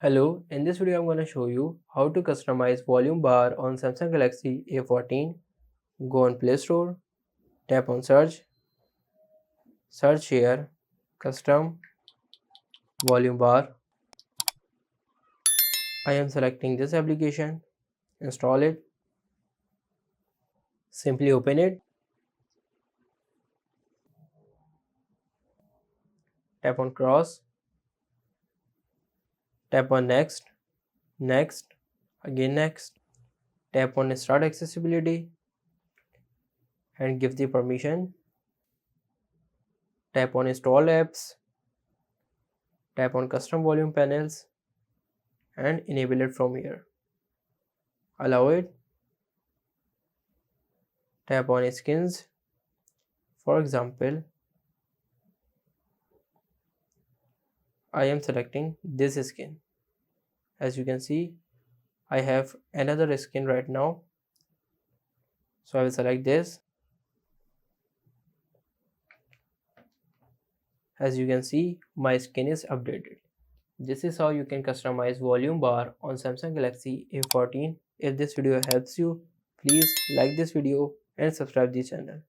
Hello, in this video I'm going to show you how to customize volume bar on Samsung Galaxy A14. Go on Play Store, tap on search here, custom volume bar. I am selecting this application, install it, simply open it, tap on cross, tap on next, again next, tap on start accessibility and give the permission, tap on install apps, tap on custom volume panels and enable it from here. Allow it, tap on skins. For example, I am selecting this skin. As you can see, I have another skin right now, so I will select this. As you can see, my skin is updated. This is how you can customize volume bar on Samsung Galaxy A14. If this video helps you, please like this video and subscribe the channel.